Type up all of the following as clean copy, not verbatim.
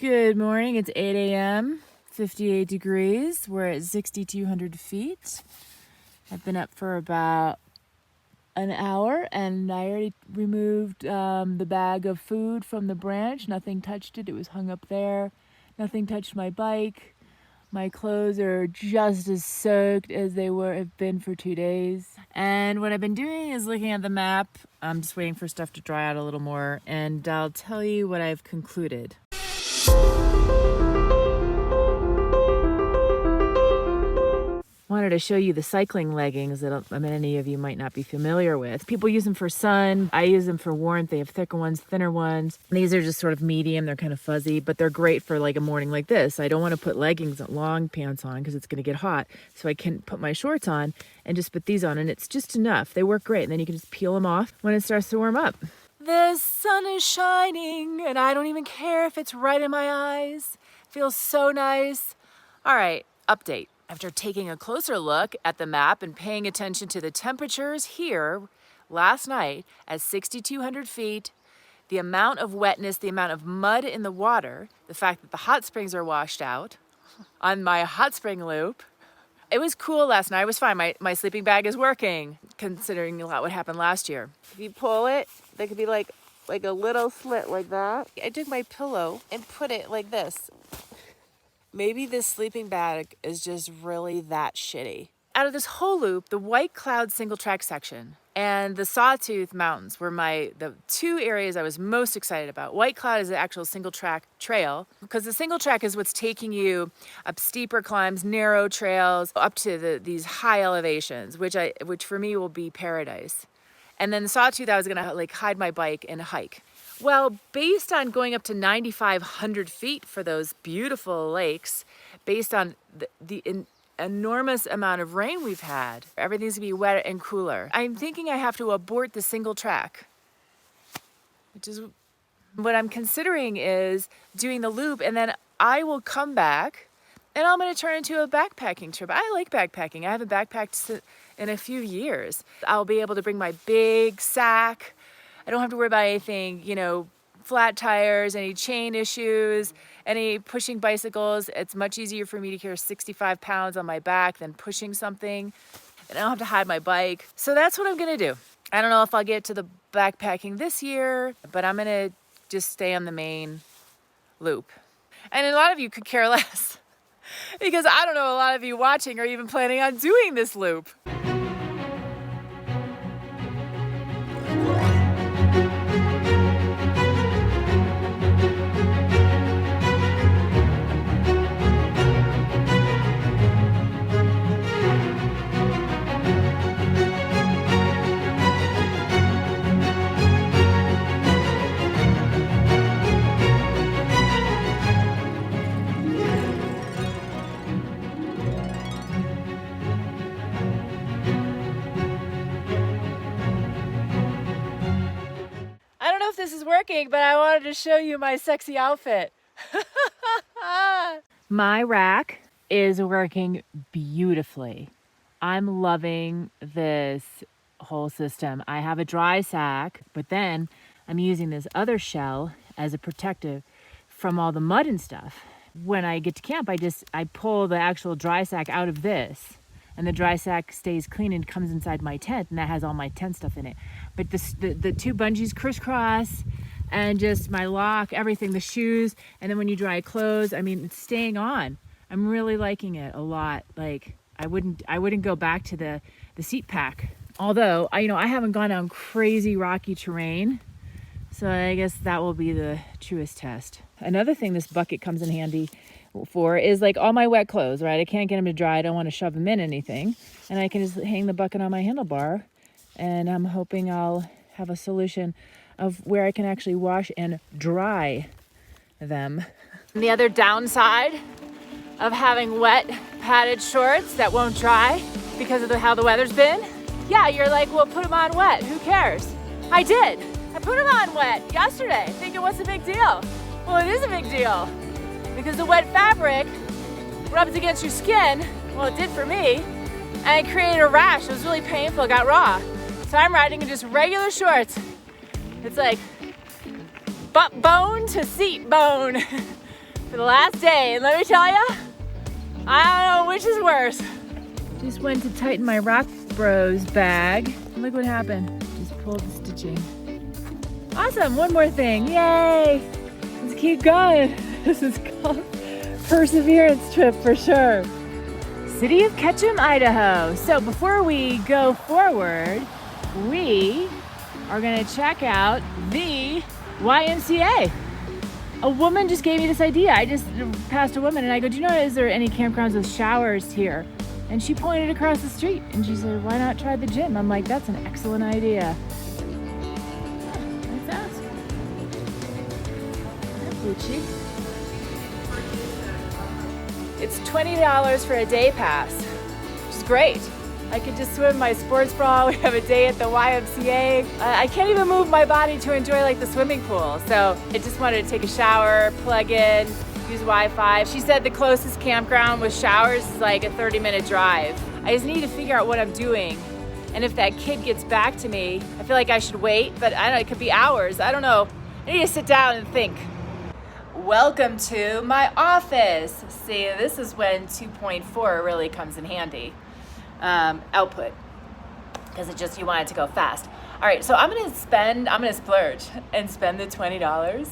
Good morning, it's 8 a.m., 58 degrees. We're at 6,200 feet. I've been up for about an hour and I already removed the bag of food from the branch. Nothing touched it, it was hung up there. Nothing touched my bike. My clothes are just as soaked as they have been for 2 days. And what I've been doing is looking at the map. I'm just waiting for stuff to dry out a little more, and I'll tell you what I've concluded. Wanted to show you the cycling leggings that many of you might not be familiar with. People use them for sun. I use them for warmth. They have thicker ones, thinner ones. These are just sort of medium. They're kind of fuzzy, but they're great for like a morning like this. I don't want to put leggings, long pants on because it's going to get hot. So I can put my shorts on and just put these on, and it's just enough. They work great. And then you can just peel them off when it starts to warm up. The sun is shining and I don't even care if it's right in my eyes. It feels so nice. All right, update. After taking a closer look at the map and paying attention to the temperatures here last night at 6,200 feet, the amount of wetness, the amount of mud in the water, the fact that the hot springs are washed out on my hot spring loop. It was cool last night. It was fine. My sleeping bag is working, considering a lot what happened last year. If you pull it, there could be like a little slit like that. I took my pillow and put it like this. Maybe this sleeping bag is just really that shitty. Out of this whole loop, the White Cloud single track section and the Sawtooth Mountains were the two areas I was most excited about. White Cloud is the actual single track trail because the single track is what's taking you up steeper climbs, narrow trails, up to these high elevations, which for me will be paradise. And then the Sawtooth, I was gonna hide my bike and hike. Well, based on going up to 9,500 feet for those beautiful lakes, based on the enormous amount of rain we've had, everything's gonna be wet and cooler. I'm thinking I have to abort the single track, which is what I'm considering is doing the loop, and then I will come back and I'm gonna turn into a backpacking trip. I like backpacking. I haven't backpacked in a few years. I'll be able to bring my big sack. I don't have to worry about anything, flat tires, any chain issues, any pushing bicycles. It's much easier for me to carry 65 pounds on my back than pushing something. And I don't have to hide my bike. So that's what I'm gonna do. I don't know if I'll get to the backpacking this year, but I'm gonna just stay on the main loop. And a lot of you could care less because I don't know a lot of you watching are even planning on doing this loop. This is working, but I wanted to show you my sexy outfit. My rack is working beautifully. I'm loving this whole system. I have a dry sack, but then I'm using this other shell as a protective from all the mud and stuff. When I get to camp, I pull the actual dry sack out of this, and the dry sack stays clean and comes inside my tent, and that has all my tent stuff in it. But the two bungees crisscross, and just my lock, everything, the shoes, and then when you dry clothes, it's staying on. I'm really liking it a lot. I wouldn't go back to the seat pack. Although I haven't gone down crazy rocky terrain, so I guess that will be the truest test. Another thing this bucket comes in handy for is all my wet clothes, right? I can't get them to dry. I don't want to shove them in anything. And I can just hang the bucket on my handlebar, and I'm hoping I'll have a solution of where I can actually wash and dry them. And the other downside of having wet padded shorts that won't dry because of how the weather's been, yeah, you're like, well, put them on wet. Who cares? I did. I put them on wet yesterday, thinking what's the big deal? Well, it is a big deal because the wet fabric rubs against your skin. Well, it did for me. And it created a rash. It was really painful. It got raw. So I'm riding in just regular shorts. It's like butt bone to seat bone. for the last day, and let me tell you, I don't know which is worse. Just went to tighten my Rock Bros bag. Look what happened. Just pulled the stitching. Awesome, one more thing, yay! Let's keep going. This is called Perseverance Trip for sure. City of Ketchum, Idaho. So before we go forward, we are gonna check out the YMCA. A woman just gave me this idea. I just passed a woman and I go, do you know, is there any campgrounds with showers here? And she pointed across the street and she said, why not try the gym? I'm like, that's an excellent idea. Let's ask. Gucci. It's $20 for a day pass, which is great. I could just swim my sports bra. We have a day at the YMCA. I can't even move my body to enjoy like the swimming pool. So I just wanted to take a shower, plug in, use Wi-Fi. She said the closest campground with showers is like a 30-minute drive. I just need to figure out what I'm doing. And if that kid gets back to me, I feel like I should wait, but I don't know, it could be hours. I don't know. I need to sit down and think. Welcome to my office. See, this is when 2.4 really comes in handy. Output, because you want it to go fast. All right, so I'm gonna splurge and spend the $20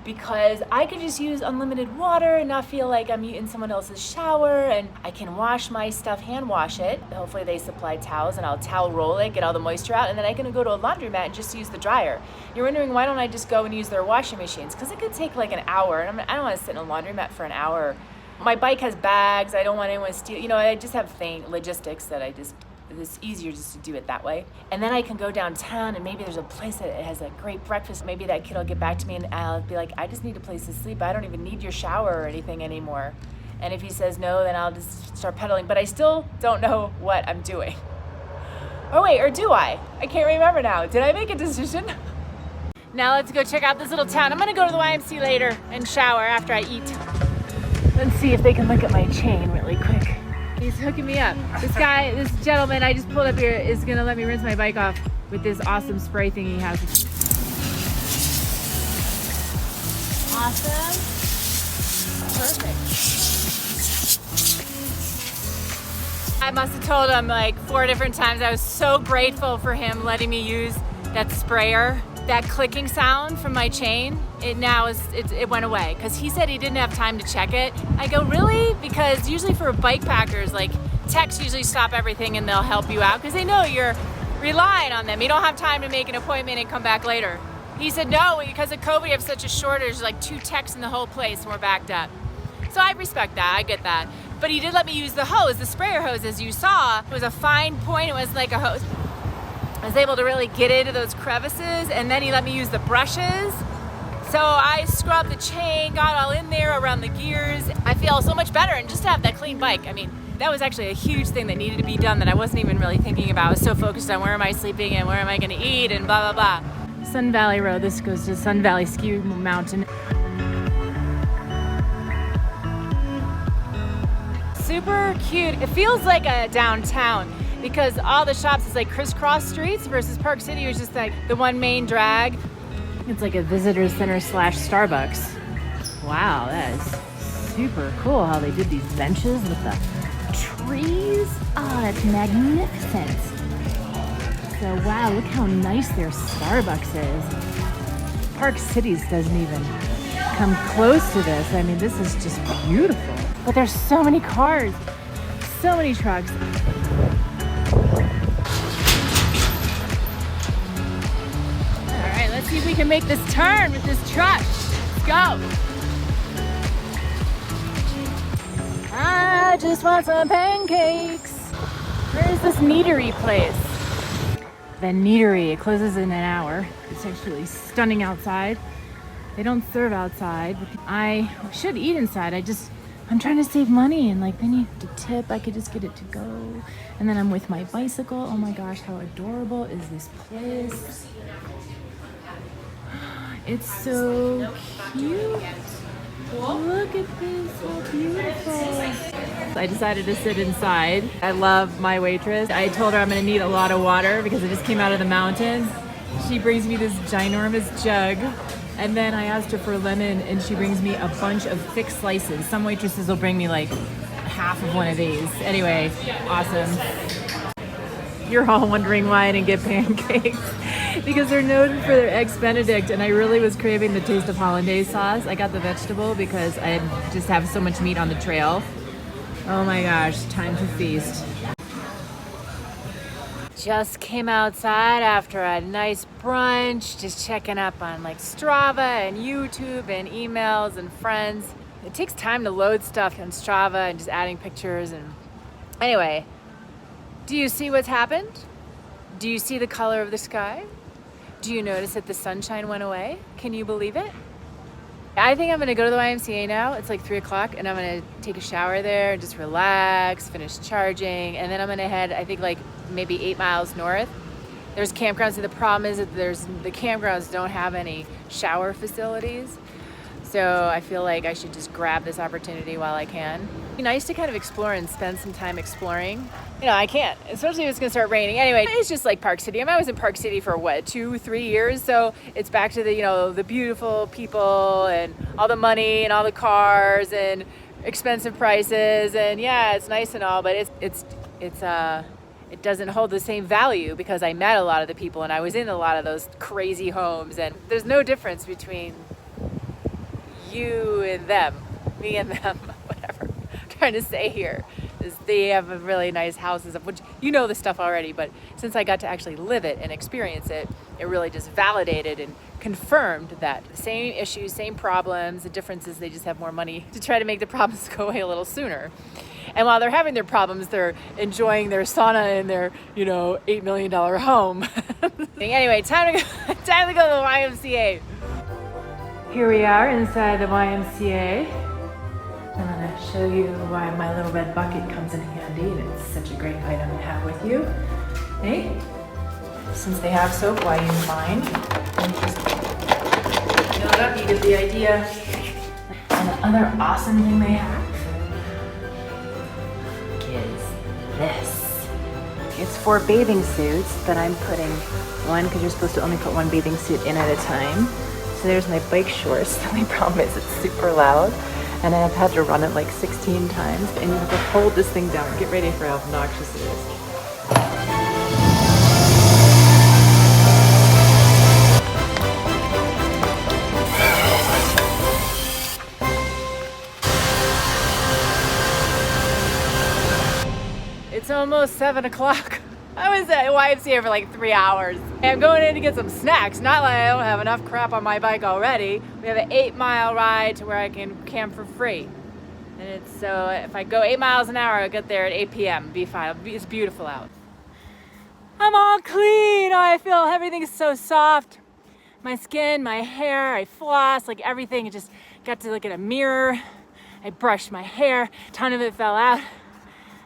because I can just use unlimited water and not feel like I'm using someone else's shower, and I can wash my stuff, hand wash it. Hopefully they supply towels and I'll towel roll it, get all the moisture out, and then I can go to a laundromat and just use the dryer. You're wondering, why don't I just go and use their washing machines? Because it could take like an hour, and I don't want to sit in a laundromat for an hour. My bike has bags. I don't want anyone to steal. You know, I just have logistics that it's easier just to do it that way. And then I can go downtown and maybe there's a place that has a great breakfast. Maybe that kid will get back to me and I'll be like, I just need a place to sleep. I don't even need your shower or anything anymore. And if he says no, then I'll just start pedaling. But I still don't know what I'm doing. Oh wait, or do I? I can't remember now. Did I make a decision? Now let's go check out this little town. I'm gonna go to the YMCA later and shower after I eat. Let's see if they can look at my chain really quick. He's hooking me up. This gentleman I just pulled up here is gonna let me rinse my bike off with this awesome spray thing he has. Awesome. Perfect. I must have told him like 4 different times. I was so grateful for him letting me use that sprayer. That clicking sound from my chain, it went away because he said he didn't have time to check it. I go, really? Because usually for bike packers, like techs usually stop everything and they'll help you out because they know you're relying on them. You don't have time to make an appointment and come back later. He said, no, because of COVID, we have such a shortage, like 2 techs in the whole place and we're backed up. So I respect that, I get that. But he did let me use the hose, the sprayer hose, as you saw. It was a fine point, it was like a hose. I was able to really get into those crevices, and then he let me use the brushes. So I scrubbed the chain, got all in there around the gears. I feel so much better, and just to have that clean bike, I mean, that was actually a huge thing that needed to be done that I wasn't even really thinking about. I was so focused on where am I sleeping and where am I gonna eat and blah, blah, blah. Sun Valley Road, this goes to Sun Valley Ski Mountain. Super cute. It feels like a downtown, because all the shops is like crisscross streets versus Park City was just like the one main drag. It's like a visitor center / Starbucks. Wow, that is super cool how they did these benches with the trees. Oh, it's magnificent. So wow, look how nice their Starbucks is. Park Cities doesn't even come close to this. I mean, this is just beautiful. But there's so many cars, so many trucks. Let's see if we can make this turn with this truck. Let's go. I just want some pancakes. Where's this Nitery place? The Nitery, it closes in an hour. It's actually stunning outside. They don't serve outside. I should eat inside. I'm trying to save money, and like then you have to tip. I could just get it to go. And then I'm with my bicycle. Oh my gosh, how adorable is this place? It's so cute. Look at this, so beautiful. I decided to sit inside. I love my waitress. I told her I'm gonna need a lot of water because I just came out of the mountains. She brings me this ginormous jug And then I asked her for a lemon and she brings me a bunch of thick slices. Some waitresses will bring me like half of one of these. Anyway, awesome. You're all wondering why I didn't get pancakes. Because they're known for their eggs Benedict, and I really was craving the taste of hollandaise sauce. I got the vegetable because I just have so much meat on the trail. Oh my gosh, time to feast. Just came outside after a nice brunch, just checking up on like Strava and YouTube and emails and friends. It takes time to load stuff on Strava and just adding pictures. And anyway, do you see what's happened? Do you see the color of the sky? Do you notice that the sunshine went away? Can you believe it? I think I'm gonna go to the YMCA now. It's like 3 o'clock and I'm gonna take a shower there, just relax, finish charging, and then I'm gonna head, I think like maybe 8 miles north. There's campgrounds, and the problem is that the campgrounds don't have any shower facilities. So I feel like I should just grab this opportunity while I can. It'd be nice to kind of explore and spend some time exploring. You know, I can't, especially if it's gonna start raining. Anyway, it's just like Park City. I was in Park City for what, 2-3 years? So it's back to the, you know, the beautiful people and all the money and all the cars and expensive prices. And yeah, it's nice and all, but it doesn't hold the same value because I met a lot of the people and I was in a lot of those crazy homes, and there's no difference between you and them, me and them, whatever I'm trying to say here is they have really nice houses, of which you know this stuff already, but since I got to actually live it and experience it, it really just validated and confirmed that the same issues, same problems, the difference is they just have more money to try to make the problems go away a little sooner. And while they're having their problems, they're enjoying their sauna in their, you know, $8 million home. Anyway, time to go to the YMCA. Here we are inside the YMCA. I'm gonna show you why my little red bucket comes in handy, and it's such a great item to have with you. Hey, since they have soap, why use mine? And just fill it up, you get the idea. And the other awesome thing they have is this. It's for bathing suits that I'm putting one, because you're supposed to only put one bathing suit in at a time. So there's my bike shorts. The only problem is it's super loud and I've had to run it like 16 times, and you have to hold this thing down. Get ready for how obnoxious it is. It's almost 7 o'clock. I was at YMCA for like 3 hours. I'm going in to get some snacks. Not like I don't have enough crap on my bike already. We have an 8-mile ride to where I can camp for free. And it's so, if I go 8 miles an hour, I'll get there at 8 p.m. Be fine. It's beautiful out. I'm all clean. Oh, I feel everything's so soft. My skin, my hair, I floss, like everything. I just got to look at a mirror. I brushed my hair. A ton of it fell out.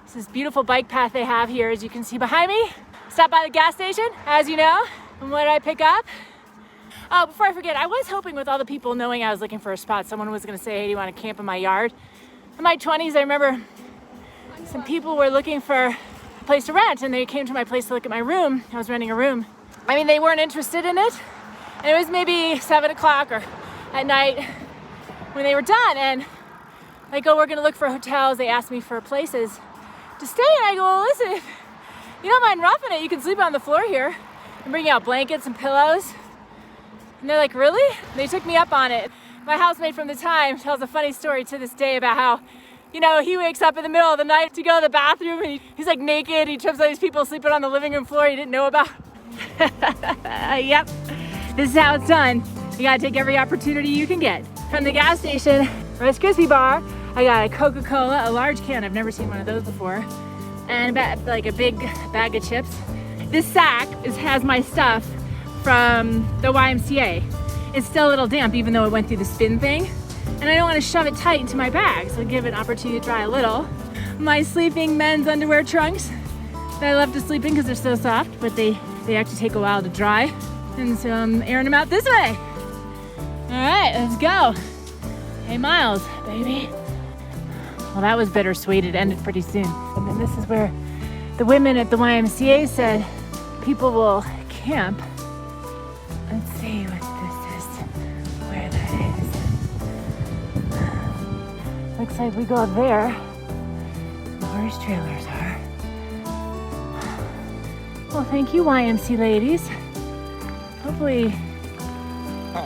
It's this beautiful bike path they have here, as you can see behind me. Stop by the gas station, as you know. And what did I pick up? Oh, before I forget, I was hoping with all the people knowing I was looking for a spot, someone was gonna say, hey, do you wanna camp in my yard? In my 20s, I remember some people were looking for a place to rent, and they came to my place to look at my room. I was renting a room. I mean, they weren't interested in it. And it was maybe 7 o'clock or at night when they were done. And I go, we're gonna look for hotels. They asked me for places to stay, and I go, well, listen, if you don't mind roughing it, you can sleep on the floor here. I'm bringing out blankets and pillows. And they're like, really? They took me up on it. My housemate from the time tells a funny story to this day about how, you know, he wakes up in the middle of the night to go to the bathroom, and he's like naked. He trips all these people sleeping on the living room floor he didn't know about. Yep, this is how it's done. You gotta take every opportunity you can get. From the gas station, Rice Krispie bar, I got a Coca-Cola, a large can. I've never seen one of those before. And like a big bag of chips. This sack has my stuff from the YMCA. It's still a little damp, even though it went through the spin thing. And I don't want to shove it tight into my bag, so I give it an opportunity to dry a little. My sleeping men's underwear trunks that I love to sleep in because they're so soft, but they actually take a while to dry. And so I'm airing them out this way. All right, let's go. Hey, Miles, baby. Well, that was bittersweet. It ended pretty soon. And then this is where the women at the YMCA said people will camp. Let's see what this is. looks like we go up there. The horse trailers are. Well, thank you, YMCA ladies. Hopefully, I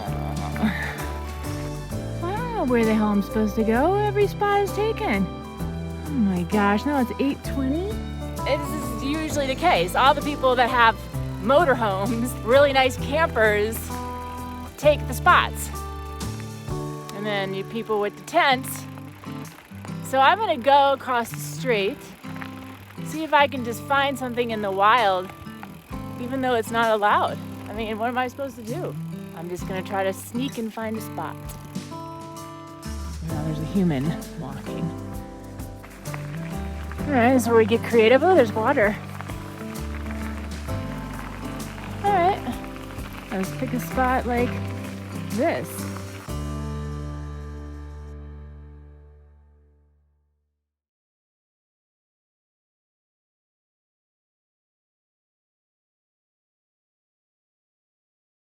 don't know where the hell I'm supposed to go. Every spot is taken. Oh my gosh, now it's 8:20. This is usually the case. All the people that have motorhomes, really nice campers, take the spots. And then you people with the tents. So I'm gonna go across the street, see if I can just find something in the wild, even though it's not allowed. I mean, what am I supposed to do? I'm just gonna try to sneak and find a spot. Now there's a human walking. All right, this is where we get creative. Oh, there's water. All right, let's pick a spot like this.